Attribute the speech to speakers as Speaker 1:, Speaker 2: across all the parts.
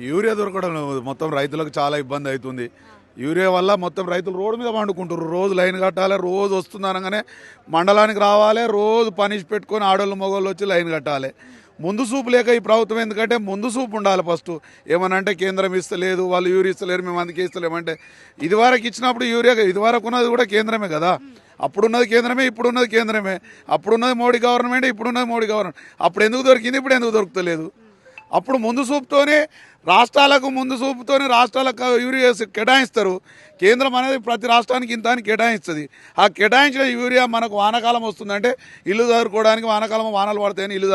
Speaker 1: Urea దొరకడం మొత్తం రైతులకు చాలా ఇబ్బంది అవుతుంది. యూరియా వల్ల మొత్తం రైతులు రోడ్డు మీద పండుకుంటారు. రోజు లైన్ కట్టాలి, రోజు వస్తుంది అనగానే మండలానికి రావాలి, రోజు పనిష్ పెట్టుకొని ఆడోళ్ళు మగోళ్ళు వచ్చి లైన్ కట్టాలి. ముందు చూపు లేక ఈ ప్రభుత్వం ఎందుకంటే ముందు చూపు ఉండాలి. ఫస్ట్ ఏమనంటే కేంద్రం ఇస్తలేదు, వాళ్ళు యూరియా ఇస్తలేరు, మేము అందుకే ఇస్తలేమంటే ఇదివరకు ఇచ్చినప్పుడు యూరియా ఇదివరకు ఉన్నది కూడా కేంద్రమే కదా. అప్పుడున్నది కేంద్రమే, ఇప్పుడున్నది కేంద్రమే. అప్పుడున్నది మోడీ గవర్నమెంట్, ఇప్పుడున్నది మోడీ గవర్నమెంట్. అప్పుడు ఎందుకు దొరికింది, ఇప్పుడు ఎందుకు దొరుకుతలేదు? అప్పుడు ముందు చూపుతోనే రాష్ట్రాలకు రాష్ట్రాలకు యూరియా కేటాయిస్తారు. కేంద్రం అనేది ప్రతి రాష్ట్రానికి ఇంత అని కేటాయిస్తుంది. ఆ కేటాయించిన యూరియా మనకు వానాకాలం వస్తుందంటే ఇల్లు దారుకోవడానికి వానాకాలం వానలు పడతాయని ఇల్లు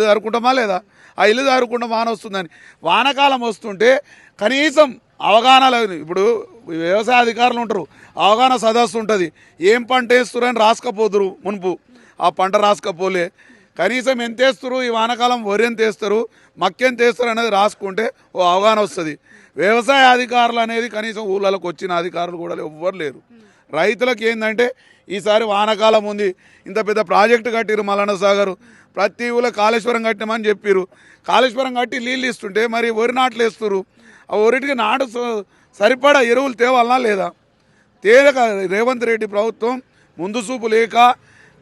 Speaker 1: దారుకుంటామా లేదా? ఆ ఇల్లు దారుకుండా వాన వస్తుందని వానాకాలం వస్తుంటే కనీసం అవగాహన లేదు. ఇప్పుడు వ్యవసాయ అధికారులు ఉంటారు, అవగాహన సదస్సు ఉంటుంది. ఏం పంట వేస్తున్నారు అని రాసుకపోదురు మునుపు, ఆ పంట రాసుకపోలే. కనీసం ఎంత వేస్తారు, ఈ వానాకాలం వరి ఎంత వేస్తారు, మక్క ఎంత వేస్తారు అనేది రాసుకుంటే ఓ అవగాహన వస్తుంది. వ్యవసాయ అధికారులు అనేది కనీసం ఊళ్ళలోకి వచ్చిన అధికారులు కూడా ఎవ్వరు లేరు. రైతులకు ఏంటంటే ఈసారి వానాకాలం ఉంది, ఇంత పెద్ద ప్రాజెక్టు కట్టిరు మల్లన్న సాగర్, ప్రతి ఊళ్ళో కాళేశ్వరం కట్టినామని చెప్పారు. కాళేశ్వరం కట్టి నీళ్ళు ఇస్తుంటే మరి వరి నాట్లు వేస్తారు. ఆ వరిటికి నాటు సరిపడా ఎరువులు తేవాలనా లేదా? తేలక రేవంత్ రెడ్డి ప్రభుత్వం ముందు చూపు లేక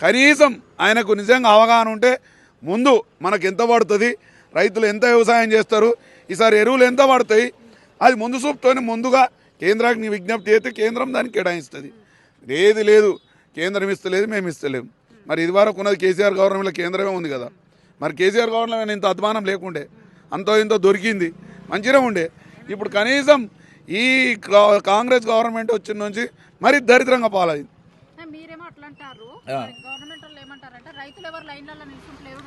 Speaker 1: కనీసం ఆయనకు నిజంగా అవగాహన ఉంటే ముందు మనకు ఎంత పడుతుంది, రైతులు ఎంత వ్యవసాయం చేస్తారు, ఈసారి ఎరువులు ఎంత పడతాయి, అది ముందు చూపుతోనే ముందుగా కేంద్రానికి విజ్ఞప్తి చేస్తే కేంద్రం దానికి కేటాయిస్తుంది. ఏది లేదు, కేంద్రం ఇస్తలేదు, మేము ఇస్తలేము. మరి ఇదివరకు ఉన్నది కేసీఆర్ గవర్నమెంట్లో కేంద్రమే ఉంది కదా. మరి కేసీఆర్ గవర్నమెంట్ ఇంత అధ్వానం లేకుండే, అంతో ఇంతో దొరికింది, మంచిగా ఉండే. ఇప్పుడు కనీసం ఈ కాంగ్రెస్ గవర్నమెంట్ వచ్చిన నుంచి మరి దరిద్రంగా పాలైంది.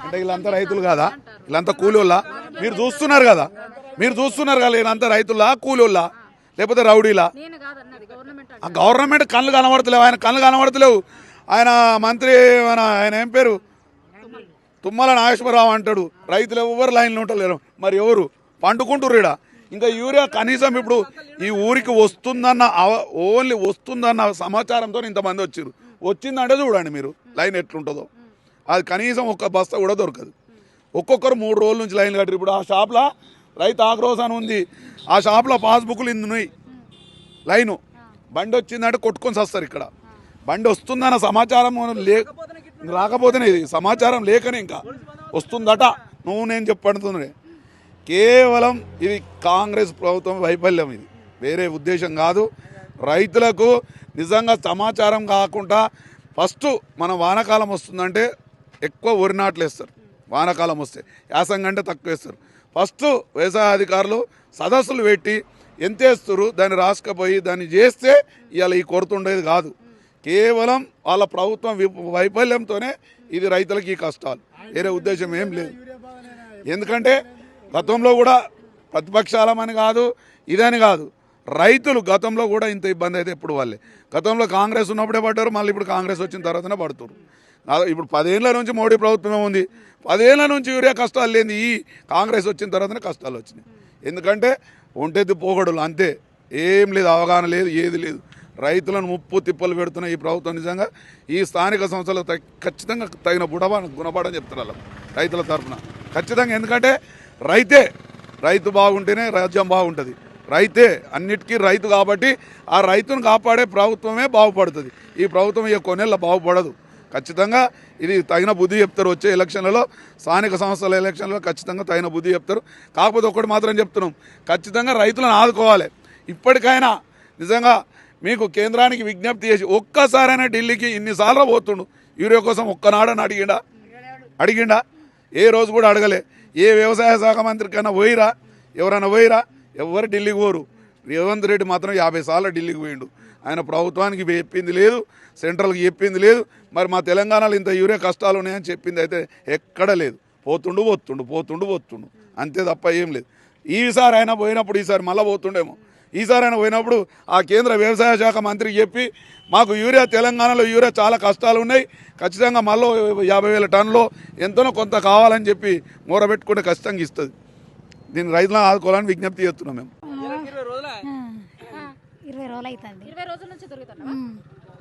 Speaker 1: అంటే వీళ్ళంతా రైతులు కాదా? వీళ్ళంతా కూలోళ్ళ? మీరు చూస్తున్నారు కదా వీళ్ళంతా రైతులా కూలోళ్ళ లేకపోతే రౌడీలా? ఆ గవర్నమెంట్ కళ్ళు కనబడతలేవు, ఆయన కళ్ళు కనబడతలేవు. ఆయన మంత్రి ఆయన ఏం పేరు, తుమ్మల నాగేశ్వరరావు అంటాడు రైతులు ఎవరు లైన్లో ఉంటలేరు. మరి ఎవరు పండుకుంటుర్రు ఈడ? ఇంకా యూరియా కనీసం ఇప్పుడు ఈ ఊరికి ఓన్లీ వస్తుందన్న సమాచారంతో ఇంతమంది వచ్చారు. వచ్చిందంటే చూడండి మీరు లైన్ ఎట్లుంటుందో. అది కనీసం ఒక్క బస్తా కూడా దొరకదు. ఒక్కొక్కరు 3 రోజుల నుంచి లైన్ కట్టారు. ఇప్పుడు ఆ షాప్లో రైతు ఆక్రోశ్ అని ఉంది, ఆ షాప్లో పాస్బుక్లు ఇందున్నాయి. లైను బండి వచ్చిందంటే కొట్టుకొని వస్తారు. ఇక్కడ బండి వస్తుందన్న సమాచారం రాకపోతేనే, ఇది సమాచారం లేకనే ఇంకా వస్తుందట నేను చెప్పడుతుంది. కేవలం ఇది కాంగ్రెస్ ప్రభుత్వం వైఫల్యం, ఇది వేరే ఉద్దేశం కాదు. రైతులకు నిజంగా సమాచారం కాకుండా ఫస్ట్ మన వానాకాలం వస్తుందంటే ఎక్కువ వరి నాట్లు వేస్తారు, వానాకాలం వస్తే యాసంగి అంటే తక్కువ వేస్తారు. ఫస్ట్ వ్యవసాయ అధికారులు సదస్సులు పెట్టి ఎంత వేస్తారు దాన్ని రాసుకపోయి దాన్ని చేస్తే ఇవాళ ఈ కొరత ఉండేది కాదు. కేవలం వాళ్ళ ప్రభుత్వం వైఫల్యంతోనే ఇది రైతులకి ఈ కష్టాలు, వేరే ఉద్దేశం ఏం లేదు. ఎందుకంటే గతంలో కూడా ప్రతిపక్షాలమని కాదు, ఇదని కాదు, రైతులు గతంలో కూడా ఇంత ఇబ్బంది అయితే ఎప్పుడు వాళ్ళే. గతంలో కాంగ్రెస్ ఉన్నప్పుడే పడ్డారు, మళ్ళీ ఇప్పుడు కాంగ్రెస్ వచ్చిన తర్వాతనే పడుతున్నారు. ఇప్పుడు 10 ఏళ్ళ నుంచి మోడీ ప్రభుత్వమే ఉంది, 10 ఏళ్ళ నుంచి యూరియా కష్టాలు లేని ఈ కాంగ్రెస్ వచ్చిన తర్వాతనే కష్టాలు వచ్చినాయి. ఎందుకంటే ఒంటెత్తి పోగొడలు అంతే, ఏం లేదు, అవగాహన లేదు, ఏది లేదు. రైతులను ముప్పు తిప్పలు పెడుతున్న ఈ ప్రభుత్వం నిజంగా ఈ స్థానిక సంస్థలు ఖచ్చితంగా తగిన గుణపాఠం చెప్తున్నారు రైతుల తరఫున ఖచ్చితంగా. ఎందుకంటే రైతు బాగుంటేనే రాజ్యం బాగుంటుంది. రైతే అన్నిటికీ రైతు కాబట్టి ఆ రైతును కాపాడే ప్రభుత్వమే బాగుపడుతుంది. ఈ ప్రభుత్వం ఈ కొన్నేళ్ళ బాగుపడదు. ఖచ్చితంగా ఇది తగిన బుద్ధి చెప్తారు. వచ్చే ఎలక్షన్లలో, స్థానిక సంస్థల ఎలక్షన్లలో ఖచ్చితంగా తగిన బుద్ధి చెప్తారు. కాకపోతే ఒకటి మాత్రం చెప్తున్నాం, ఖచ్చితంగా రైతులను ఆదుకోవాలి. ఇప్పటికైనా నిజంగా మీకు కేంద్రానికి విజ్ఞప్తి చేసి ఒక్కసారైనా ఢిల్లీకి ఇన్నిసార్లు పోతుండు యూరియా కోసం, ఒక్కనాడని అడిగిండా? ఏ రోజు కూడా అడగలే. ఏ వ్యవసాయ శాఖ మంత్రికైనా ఎవరైనా పోయిరా? ఎవరు ఢిల్లీకి పోరు. రేవంత్ రెడ్డి మాత్రం 50 సార్లు ఢిల్లీకి పోయిండు. ఆయన ప్రభుత్వానికి చెప్పింది లేదు, సెంట్రల్కి చెప్పింది లేదు. మరి మా తెలంగాణలో ఇంత యూరియా కష్టాలు ఉన్నాయని చెప్పింది అయితే ఎక్కడ లేదు. పోతుండు అంతే తప్ప ఏం లేదు. ఈసారి అయినా పోయినప్పుడు, ఈసారి మళ్ళీ పోతుండేమో, ఈసారి అయినా పోయినప్పుడు ఆ కేంద్ర వ్యవసాయ శాఖ మంత్రికి చెప్పి మాకు తెలంగాణలో యూరియా చాలా కష్టాలు ఉన్నాయి, ఖచ్చితంగా మళ్ళీ 50,000 టన్నులో ఎంతనో కొంత కావాలని చెప్పి మూరబెట్టుకుంటే ఖచ్చితంగా ఇస్తుంది. దీన్ని రైతులను ఆదుకోవాలని విజ్ఞప్తి చేస్తున్నాం మేము.
Speaker 2: 20 రోజులు అవుతుంది.
Speaker 3: 20 రోజుల నుంచి దొరుకుతుందా?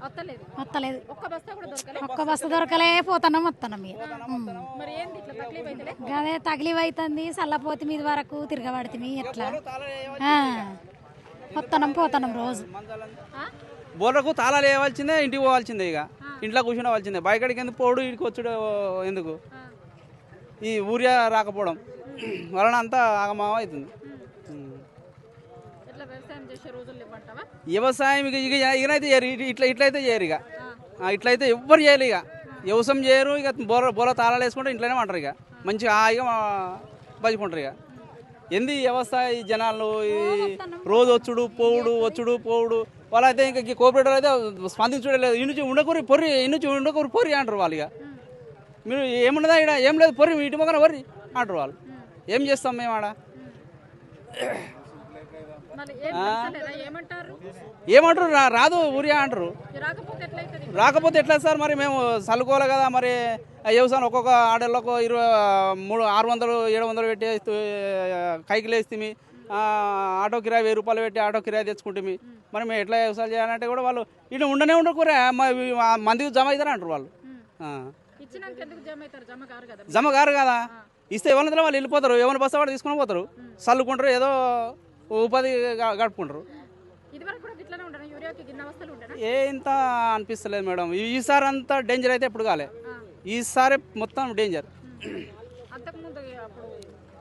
Speaker 2: వస్తలేదు.
Speaker 3: వస్తలేదు.
Speaker 2: ఒక్క బస్తా కూడా దొరకలేదు.
Speaker 3: ఒక్క బస్సు దొరకలే పోతున్నాం వస్తున్నాం ఇక
Speaker 2: మరి ఏంది ఇట్లా తక్లీఫ్ అయితలే?
Speaker 3: అదే తగిలివి అవుతుంది చల్లపోతి మీద వరకు తిరగబడుతుంది ఎట్లా వస్తున్నాం పోతున్నాం రోజు.
Speaker 4: బోర్లకు తాళాలు వేయవలసిందే, ఇంటికి పోవాల్సిందే, ఇక ఇంట్లో కూర్చుండవలసిందే. బయకడికి ఎందుకు పోడు, ఇంటికి వచ్చుడు ఎందుకు? ఈ ఊరియా రాకపోవడం వలన అంతా ఆగమాగం అవుతుంది.
Speaker 2: ఎట్లా వ్యవసాయం చేసే రోజులు ఇవ్వంటావా?
Speaker 4: వ్యవసాయం ఇకనైతే చేయరు, ఇట్లయితే చేయరు, ఇక ఇట్లయితే ఎవ్వరు చేయరు, ఇక వ్యవసాయం చేయరు. ఇక బోర తాళాలు వేసుకుంటే ఇంట్లోనే ఉంటారు, ఇక మంచిగా హాయిగా బతుకుంటారు. ఇక ఎందు వ్యవస్థ ఈ జనాలు రోజు వచ్చుడు పోవుడు వాళ్ళైతే ఇంకా కోఆపరేటర్ అయితే స్పందించలేదు. ఇన్నుంచి ఉండకూరి పొర్రి, ఇన్నుంచి ఉండకూరి పొర్రి అంటారు వాళ్ళు. ఇక మీరు ఏమున్నదా ఇక్కడ, ఏం లేదు పొర్రి, మీ ఇటు మొక్కన పొర్రి అంటారు వాళ్ళు. ఏం చేస్తాం మేము ఆడ? ఏమంటారు? రాదు ఊరియా అంటారు. రాకపోతే ఎట్లా సార్? మరి మేము చల్లుకోవాలి కదా. మరి వ్యవసాయం ఒక్కొక్క ఆడళ్ళకు 600 700 పెట్టి కైకిలు వేస్తే, ఆటో కిరాయి 1000 రూపాయలు పెట్టి ఆటో కిరాయి తెచ్చుకుంటే మరి మేము ఎట్లా వ్యవసాయం చేయాలంటే కూడా వాళ్ళు ఇటు ఉండకూరే మందికి జమ అవుతారు అంటారు వాళ్ళు. జమ కారు కదా. ఇస్తే ఎవరితో వాళ్ళు వెళ్ళిపోతారు, ఎవరిని బస్సు వాడు తీసుకుని పోతారు, చల్లుకుంటారు, ఏదో ఉపాధి గడుపుకుంటారు. ఏ ఇంత అనిపిస్తలేదు మేడం. ఈసారి అంతా డేంజర్ అయితే ఎప్పుడు కాలే, ఈసారి మొత్తం డేంజర్.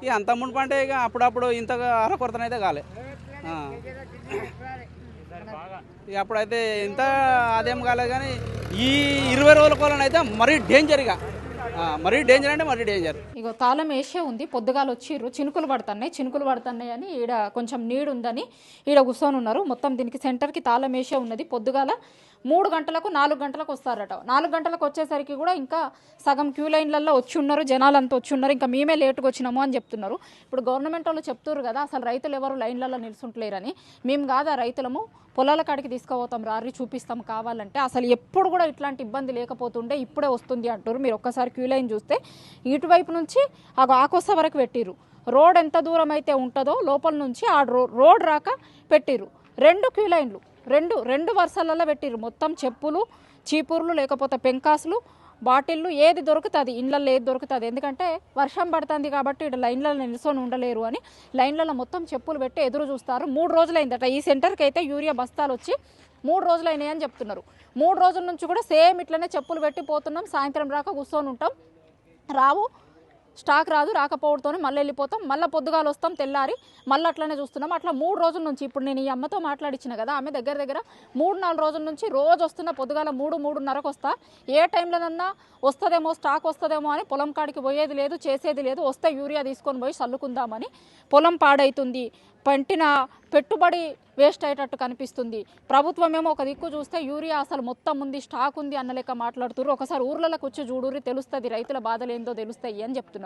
Speaker 4: ఇక అంత మునుపు అంటే ఇక అప్పుడప్పుడు ఇంతగా అరకొరతనైతే కాలే. ఇక అప్పుడైతే ఇంత అదేం కాలేదు. కానీ ఈ 20 రోజుల కోలం అయితే మరీ డేంజర్, ఇక మరీ డేంజర్ అంటే మరీ డేంజర్.
Speaker 2: ఇగో తాళం వేసే ఉంది. పొద్దుగాలు వచ్చిర్రు, చినుకులు పడుతున్నాయి అని ఈడ కొంచెం నీడు ఉందని ఈడ కూర్చొని ఉన్నారు. మొత్తం దీనికి సెంటర్కి తాళం వేసే ఉన్నది. పొద్దుగాల 3 గంటలకు 4 గంటలకు వస్తారట. 4 గంటలకు వచ్చేసరికి కూడా ఇంకా సగం క్యూ లైన్లలో వచ్చి ఉన్నారు, జనాలంతా వచ్చి ఉన్నారు. ఇంకా మేమే లేటుగా వచ్చినాము అని చెప్తున్నారు. ఇప్పుడు గవర్నమెంట్ వాళ్ళు చెప్తున్నారు కదా, అసలు రైతులు ఎవరు లైన్లలో నిలుచుంటలేరని. మేము కాదా రైతులము, పొలాల కాడికి తీసుకుపోతాం, రారి చూపిస్తాం కావాలంటే. అసలు ఎప్పుడు కూడా ఇట్లాంటి ఇబ్బంది లేకపోతుండే ఇప్పుడే వస్తుంది అంటారు. మీరు ఒక్కసారి క్యూ లైన్ చూస్తే ఇటువైపు నుంచి ఆకొస్త వరకు పెట్టిరు. రోడ్ ఎంత దూరం అయితే ఉంటుందో లోపల నుంచి ఆ రోడ్ రాక పెట్టిరు. 2 క్యూ లైన్లు, రెండు వరుసలలో పెట్టిరు. మొత్తం చెప్పులు, చీపుర్లు, లేకపోతే పెంకాసులు, బాటిళ్ళు, ఏది దొరుకుతుంది ఇళ్ళల్లో, ఏది దొరుకుతుంది. ఎందుకంటే వర్షం పడుతుంది కాబట్టి ఇక్కడ లైన్లలో నిల్చొని ఉండలేరు అని లైన్లలో మొత్తం చెప్పులు పెట్టి ఎదురు చూస్తారు. 3 రోజులైందట ఈ సెంటర్కి అయితే యూరియా బస్తాలు వచ్చి 3 రోజులైనాయి అని చెప్తున్నారు. 3 రోజుల నుంచి కూడా సేమ్ ఇట్లనే చెప్పులు పెట్టి పోతున్నాం, సాయంత్రం రాక కూర్చొని ఉంటాం, స్టాక్ రాదు, రాకపోవడంతో మళ్ళీ వెళ్ళిపోతాం, మళ్ళీ పొద్దుగాలు వస్తాం, తెల్లారి మళ్ళీ అట్లనే చూస్తున్నాం. అట్లా 3 రోజుల నుంచి, ఇప్పుడు నేను ఈ అమ్మతో మాట్లాడించిన కదా, ఆమె దగ్గర 3-4 రోజుల నుంచి రోజు వస్తున్న. పొద్దుగాల 3-3:30కు వస్తా, ఏ టైంలోనన్నా వస్తుందేమో, స్టాక్ వస్తుందేమో అని పొలం కాడికి పోయేది లేదు, చేసేది లేదు. వస్తే యూరియా తీసుకొని పోయి చల్లుకుందామని పొలం పాడైతుంది, పంటిన పెట్టుబడి వేస్ట్ అయ్యేటట్టు కనిపిస్తుంది. ప్రభుత్వం ఏమో ఒక దిక్కు చూస్తే యూరియా అసలు మొత్తం ఉంది, స్టాక్ ఉంది అన్న లెక్క మాట్లాడుతున్నారు. ఒకసారి ఊర్లలోకి వచ్చి చూడూరి తెలుస్తుంది, రైతుల బాధలు ఏందో తెలుస్తాయి అని చెప్తున్నారు.